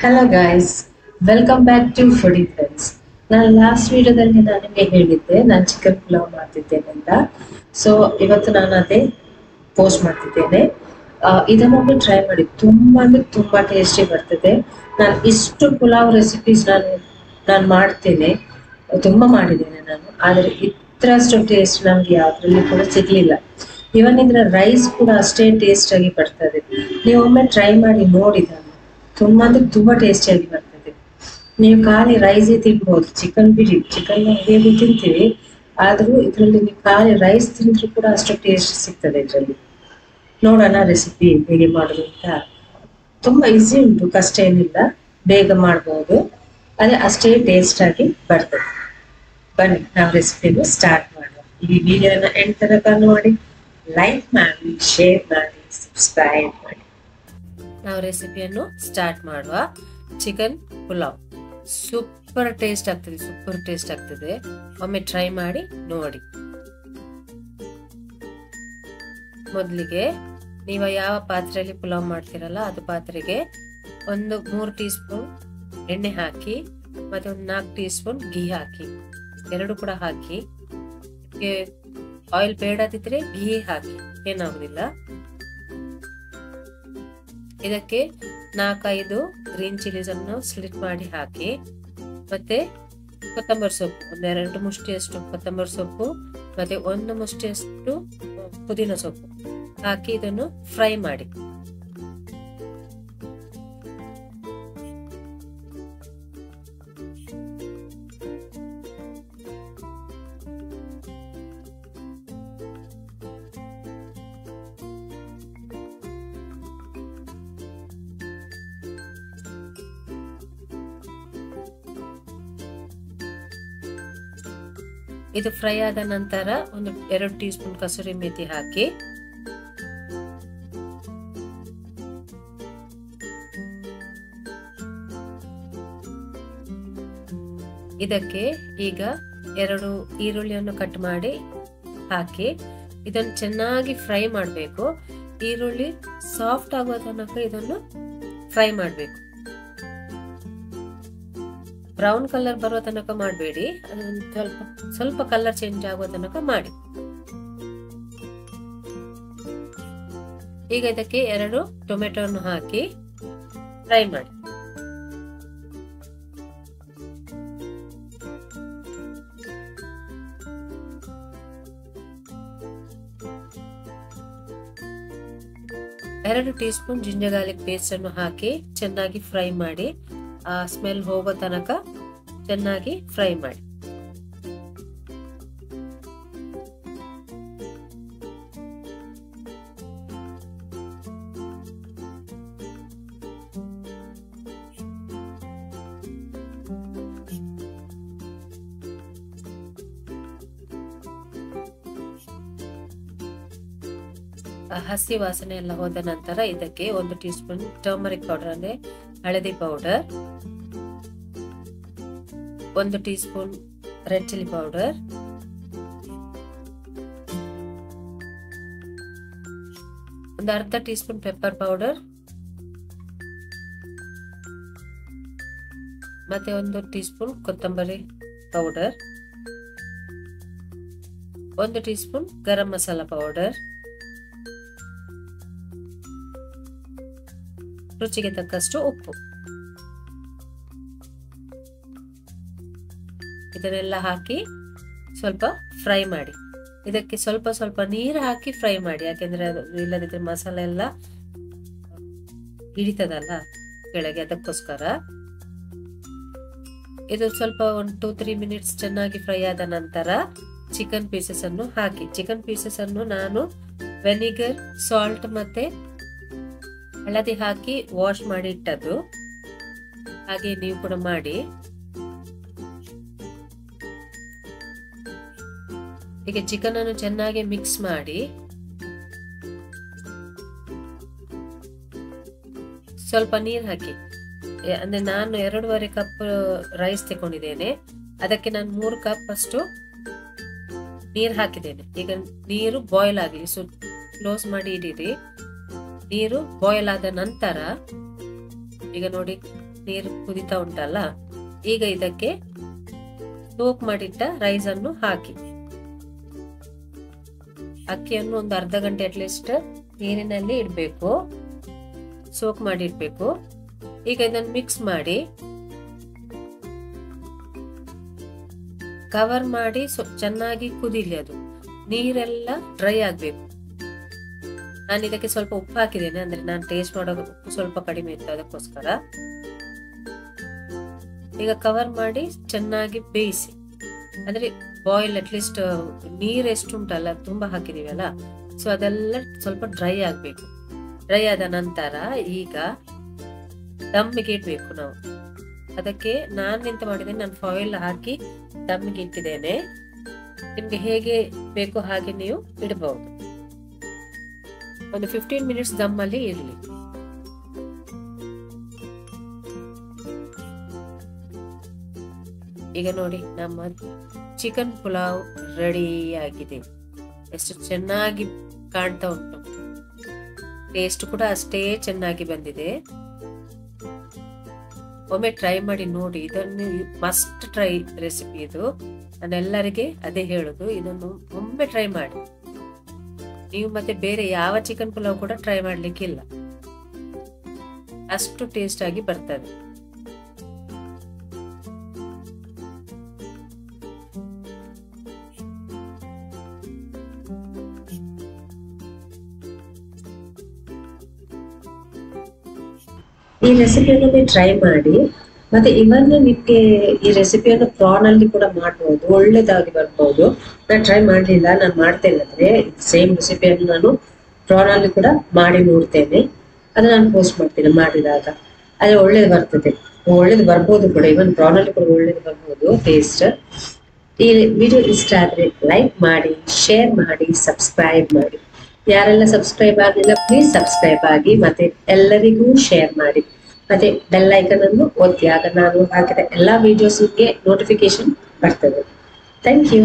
Hello guys, welcome back to foodie friends. ನಾನು last ವಿಡಿಯೋದಲ್ಲಿ ನಿಮಗೆ ಹೇಳಿದ್ದೆ ನಾನು ಚಿಕನ್ ಪುಲಾವ್ ಮಾಡ್ತಿದ್ದೇನೆ ಅಂತ. ಸೊ ಇವತ್ತು ನಾನು ಅದೇ ಪೋಸ್ಟ್ ಮಾಡ್ತಿದ್ದೇನೆ. ಇದನ್ನೊಮ್ಮೆ ಟ್ರೈ ಮಾಡಿ, ತುಂಬಾ ಅಂದ್ರೆ ತುಂಬಾ ಟೇಸ್ಟಿ ಬರ್ತದೆ. ನಾನು ಇಷ್ಟು ಪುಲಾವ್ ರೆಸಿಪೀಸ್ ನಾನು ಮಾಡ್ತೇನೆ, ತುಂಬಾ ಮಾಡಿದ್ದೇನೆ ನಾನು, ಆದರೆ ಇಷ್ಟರಷ್ಟು ಟೇಸ್ಟ್ ನಮ್ಗೆ ಯಾವ್ದ್ರಲ್ಲಿ ಕೂಡ ಸಿಗ್ಲಿಲ್ಲ. ಇವನ್ ಇದ್ರ ರೈಸ್ ಕೂಡ ಅಷ್ಟೇ ಟೇಸ್ಟ್ ಆಗಿ ಬರ್ತದೆ. ನೀವು ಒಮ್ಮೆ ಟ್ರೈ ಮಾಡಿ ನೋಡಿ, ತುಂಬಾ ಅಂದ್ರೆ ತುಂಬಾ ಟೇಸ್ಟಿಯಾಗಿ ಬರ್ತದೆ. ನೀವು ಖಾಲಿ ರೈಸೇ ತಿನ್ಬಹುದು, ಚಿಕನ್ ಬಿಡಿ, ಚಿಕನ್ ಹೇಗೂ ತಿಂತೀವಿ, ಆದ್ರೂ ಇದರಲ್ಲಿ ನೀವು ಖಾಲಿ ರೈಸ್ ತಿಂದ್ರೂ ಕೂಡ ಅಷ್ಟು ಟೇಸ್ಟ್ ಸಿಗ್ತದೆ ಇದರಲ್ಲಿ. ನೋಡೋಣ ರೆಸಿಪಿ ಹೇಗೆ ಮಾಡೋದು ಅಂತ. ತುಂಬಾ ಈಸಿ ಉಂಟು, ಕಷ್ಟ ಏನಿಲ್ಲ, ಬೇಗ ಮಾಡ್ಬೋದು, ಅದೇ ಅಷ್ಟೇ ಟೇಸ್ಟ್ ಆಗಿ ಬರ್ತದೆ. ಬನ್ನಿ ನಾವು ರೆಸಿಪಿಯನ್ನು ಸ್ಟಾರ್ಟ್ ಮಾಡುವ. ಈ ವಿಡಿಯೋನ ಎಂಡ್ ತನಕ ನೋಡಿ, ಲೈಕ್ ಮಾಡಿ, ಶೇರ್ ಮಾಡಿ, ಸಬ್ಸ್ಕ್ರೈಬ್ ಮಾಡಿ. ನಾವು ರೆಸಿಪಿಯನ್ನು ಸ್ಟಾರ್ಟ್ ಮಾಡುವ. ಚಿಕನ್ ಪುಲಾವ್ ಸೂಪರ್ ಟೇಸ್ಟ್ ಆಗ್ತದೆ, ಒಮ್ಮೆ ಟ್ರೈ ಮಾಡಿ ನೋಡಿ. ಮೊದಲಿಗೆ ನೀವು ಯಾವ ಪಾತ್ರೆಯಲ್ಲಿ ಪುಲಾವ್ ಮಾಡ್ತೀರಲ್ಲ ಅದು ಪಾತ್ರೆಗೆ ಒಂದು 3 ಟೀ ಸ್ಪೂನ್ ಎಣ್ಣೆ ಹಾಕಿ, ಮತ್ತೆ ಒಂದು 4 ಟೀ ಸ್ಪೂನ್ ಘೀ ಹಾಕಿ, ಎರಡು ಕೂಡ ಹಾಕಿ. ಆಯಿಲ್ ಬೇಡದಿದ್ರೆ ಘೀ ಹಾಕಿ, ಏನಾಗುದಿಲ್ಲ. ಇದಕ್ಕೆ 4-5 ಗ್ರೀನ್ ಚಿಲ್ಲೀಸ್ ಅನ್ನು ಸ್ಲಿಟ್ ಮಾಡಿ ಹಾಕಿ, ಮತ್ತೆ ಕೊತ್ತಂಬರಿ ಸೊಪ್ಪು, 1-2 ಮುಷ್ಟಿಯಷ್ಟು ಕೊತ್ತಂಬರಿ ಸೊಪ್ಪು, ಮತ್ತೆ 1 ಮುಷ್ಟಿಯಷ್ಟು ಪುದೀನ ಸೊಪ್ಪು ಹಾಕಿ ಇದನ್ನು ಫ್ರೈ ಮಾಡಿ. ಇದು ಫ್ರೈ ಆದ ನಂತರ 2 ಟೀ ಸ್ಪೂನ್ ಕಸೂರಿ ಮೇಥಿ ಹಾಕಿ, ಇದಕ್ಕೆ ಈಗ 2 ಈರುಳ್ಳಿಯನ್ನು ಕಟ್ ಮಾಡಿ ಹಾಕಿ ಇದನ್ನು ಚೆನ್ನಾಗಿ ಫ್ರೈ ಮಾಡಬೇಕು. ಈರುಳ್ಳಿ ಸಾಫ್ಟ್ ಆಗುವ ತನಕ ಇದನ್ನು ಫ್ರೈ ಮಾಡಬೇಕು. ಬ್ರೌನ್ ಕಲರ್ ಬರುವ ತನಕ ಮಾಡಬೇಡಿ, ಸ್ವಲ್ಪ ಕಲರ್ ಚೇಂಜ್ ಆಗುವ ತನಕ ಮಾಡಿ. ಈಗ ಇದಕ್ಕೆ 2 ಟೊಮೆಟೊವನ್ನು ಹಾಕಿ ಫ್ರೈ ಮಾಡಿ. ಎರಡು tea spoon ginger garlic paste ಅನ್ನು ಹಾಕಿ ಚೆನ್ನಾಗಿ ಫ್ರೈ ಮಾಡಿ. ಆ ಸ್ಮೆಲ್ ಹೋಗೋ ತನಕ ಚೆನ್ನಾಗಿ ಫ್ರೈ ಮಾಡಿ. ಹಸಿ ವಾಸನೆ ಎಲ್ಲ ಹೋದ ನಂತರ ಇದಕ್ಕೆ 1 ಟೀ ಸ್ಪೂನ್ ಟರ್ಮರಿಕ್ ಪೌಡರ್ ಅಂದ್ರೆ ಹಳದಿ powder, 1 tea spoon red chilli powder, ಒಂದು ಅರ್ಧ ಟೀ ಸ್ಪೂನ್ ಪೆಪ್ಪರ್ ಪೌಡರ್, ಮತ್ತೆ 1 ಟೀ ಸ್ಪೂನ್ ಕೊತ್ತಂಬರಿ ಪೌಡರ್, 1 ಟೀ ಸ್ಪೂನ್ ಗರಂ ಮಸಾಲಾ ಪೌಡರ್, ರುಚಿಗೆ ತಕ್ಕಷ್ಟು ಉಪ್ಪು. ಇದನ್ನೆಲ್ಲ ಹಾಕಿ ಸ್ವಲ್ಪ ಫ್ರೈ ಮಾಡಿ. ಇದಕ್ಕೆ ಸ್ವಲ್ಪ ನೀರು ಹಾಕಿ ಫ್ರೈ ಮಾಡಿ, ಯಾಕೆಂದ್ರೆ ಇಲ್ಲದಿದ್ರೆ ಮಸಾಲೆ ಎಲ್ಲ ಹಿಡಿತದಲ್ಲ ಕೆಳಗೆ, ಅದಕ್ಕೋಸ್ಕರ. ಇದು ಸ್ವಲ್ಪ 1-3 ಮಿನಿಟ್ಸ್ ಚೆನ್ನಾಗಿ ಫ್ರೈ ಆದ ನಂತರ ಚಿಕನ್ ಪೀಸಸ್ ಅನ್ನು ಹಾಕಿ. ಚಿಕನ್ ಪೀಸಸ್ ಅನ್ನು ನಾನು ವೆನಿಗರ್, ಸಾಲ್ಟ್ ಮತ್ತೆ ಹಳದಿ ಹಾಕಿ ವಾಶ್ ಮಾಡಿ ಇಟ್ಟದ್ದು, ಹಾಗೆ ನೀವು ಕೂಡ ಮಾಡಿ. ಈಗ ಚಿಕನ್ ಅನ್ನು ಚೆನ್ನಾಗಿ ಮಿಕ್ಸ್ ಮಾಡಿ ಸ್ವಲ್ಪ ನೀರು ಹಾಕಿ. ಅಂದ್ರೆ ನಾನು 2.5 ಕಪ್ ರೈಸ್ ತಗೊಂಡಿದ್ದೇನೆ, ಅದಕ್ಕೆ ನಾನು 3 ಕಪ್ ಅಷ್ಟು ನೀರು ಹಾಕಿದ್ದೇನೆ. ಈಗ ನೀರು ಬಾಯ್ಲ್ ಆಗಲಿ, ಕ್ಲೋಸ್ ಮಾಡಿ ಇಡಿರಿ. ನೀರು ಬಾಯ್ಲ್ ಆದ ನಂತರ ಈಗ ನೋಡಿ ನೀರು ಕುದಿತಾ ಉಂಟಲ್ಲ, ಈಗ ಇದಕ್ಕೆ ಸೋಕ್ ಮಾಡಿಟ್ಟ ರೈಸ್ ಅನ್ನು ಹಾಕಿ ಅಕ್ಕಿಯನ್ನು ಒಂದು ಅರ್ಧ ಗಂಟೆ ಅಟ್ಲೀಸ್ಟ್ ನೀರಿನಲ್ಲಿ ಇಡಬೇಕು, ಸೋಕ್ ಮಾಡಿ ಇಡ್ಬೇಕು. ಈಗ ಇದನ್ನು ಮಿಕ್ಸ್ ಮಾಡಿ ಕವರ್ ಮಾಡಿ ಚೆನ್ನಾಗಿ ಕುದಿಲಿ. ಅದು ನೀರೆಲ್ಲ ಡ್ರೈ ಆಗ್ಬೇಕು. ನಾನು ಇದಕ್ಕೆ ಸ್ವಲ್ಪ ಉಪ್ಪು ಹಾಕಿದ್ದೇನೆ, ಅಂದ್ರೆ ನಾನು ಟೇಸ್ಟ್ ಮಾಡೋದು ಉಪ್ಪು ಸ್ವಲ್ಪ ಕಡಿಮೆ ಇತ್ತು, ಅದಕ್ಕೋಸ್ಕರ. ಈಗ ಕವರ್ ಮಾಡಿ ಚೆನ್ನಾಗಿ ಬೇಯಿಸಿ, ಅಂದ್ರೆ ಬಾಯ್ಲ್ ಅಟ್ಲೀಸ್ಟ್ ನೀರ್ ಎಷ್ಟು ಉಂಟಲ್ಲ ತುಂಬಾ ಹಾಕಿದೀವಲ್ಲ, ಸೊ ಅದೆಲ್ಲ ಸ್ವಲ್ಪ ಡ್ರೈ ಆಗ್ಬೇಕು. ಡ್ರೈ ಆದ ನಂತರ ಈಗ ದಮ್ಮಿಗೆ ಇಡ್ಬೇಕು ನಾವು. ಅದಕ್ಕೆ ನಾನು ಎಂತ ಮಾಡಿದ್ದೇನೆ, ನಾನು ಫಾಯಿಲ್ ಹಾಕಿ ದಮ್ಮಿಗೆ ಇಟ್ಟಿದ್ದೇನೆ. ನಿಮ್ಗೆ ಹೇಗೆ ಬೇಕು ಹಾಗೆ ನೀವು ಇಡಬಹುದು. ಒಂದು 15 ಮಿನಿಟ್ಸ್ ದಮ್ಮಲ್ಲಿ ಇರಲಿ. ಈಗ ನೋಡಿ, ನಮ್ಮ ಚಿಕನ್ ಪುಲಾವ್ ರೆಡಿ ಆಗಿದೆ. ಎಷ್ಟು ಚೆನ್ನಾಗಿ ಕಾಣ್ತಾ ಉಂಟು, ಟೇಸ್ಟ್ ಕೂಡ ಅಷ್ಟೇ ಚೆನ್ನಾಗಿ ಬಂದಿದೆ. ಒಮ್ಮೆ ಟ್ರೈ ಮಾಡಿ ನೋಡಿ, ಇದನ್ನು ಮಸ್ಟ್ ಟ್ರೈ ರೆಸಿಪಿ ಇದು. ನಾನೆಲ್ಲರಿಗೆ ಅದೇ ಹೇಳುದು, ಇದನ್ನು ಒಮ್ಮೆ ಟ್ರೈ ಮಾಡಿ. ನೀವು ಮತ್ತೆ ಬೇರೆ ಯಾವ ಚಿಕನ್ ಪುಲಾವ್ ಕೂಡ ಟ್ರೈ ಮಾಡ್ಲಿಕ್ಕಿಲ್ಲ, ಅಷ್ಟು ಟೇಸ್ಟ್ ಆಗಿ ಬರ್ತದೆ. ಈ ರೆಸಿಪಿಯನ್ನು ಟ್ರೈ ಮಾಡಿ. ಮತ್ತೆ ಇವನ್ ನಿಮ್ಗೆ ಈ ರೆಸಿಪಿಯನ್ನು ಪ್ರಾನ್ ಅಲ್ಲಿ ಕೂಡ ಮಾಡಬಹುದು, ಒಳ್ಳೇದಾಗಿ ಬರ್ಬಹುದು. ನಾನು ಟ್ರೈ ಮಾಡ್ಲಿಲ್ಲ, ನಾನು ಮಾಡ್ತೇನೆ. ಅಂದ್ರೆ ಸೇಮ್ ರೆಸಿಪಿಯನ್ನು ನಾನು ಪ್ರಾನ್ ಅಲ್ಲಿ ಕೂಡ ಮಾಡಿ ನೋಡ್ತೇನೆ. ಅದನ್ನ ನಾನು ಪೋಸ್ಟ್ ಮಾಡ್ತೇನೆ ಮಾಡಿದಾಗ. ಅದೇ ಒಳ್ಳೇದು ಬರ್ತದೆ, ಒಳ್ಳೇದು ಬರ್ಬೋದು ಕೂಡ. ಇವನ್ ಪ್ರಾನ್ ಅಲ್ಲಿ ಕೂಡ ಒಳ್ಳೇದು ಬರ್ಬೋದು ಟೇಸ್ಟ್. ಈ ವಿಡಿಯೋ ಇಷ್ಟ ಆದ್ರೆ ಲೈಕ್ ಮಾಡಿ, ಶೇರ್ ಮಾಡಿ, ಸಬ್ಸ್ಕ್ರೈಬ್ ಮಾಡಿ. ಯಾರೆಲ್ಲ ಸಬ್ಸ್ಕ್ರೈಬ್ ಆಗಲಿಲ್ಲ ಪ್ಲೀಸ್ ಸಬ್ಸ್ಕ್ರೈಬ್ ಆಗಿ, ಮತ್ತೆ ಎಲ್ಲರಿಗೂ ಶೇರ್ ಮಾಡಿ. ಮತ್ತೆ ಬೆಲ್ ಐಕನ್ ಅನ್ನು ಒತ್ತಿ, ಆಗ ನಾನು ಹಾಕಿದ ಎಲ್ಲಾ ವಿಡಿಯೋಸ್ಗೆ ನೋಟಿಫಿಕೇಶನ್ ಬರ್ತದೆ. Thank you.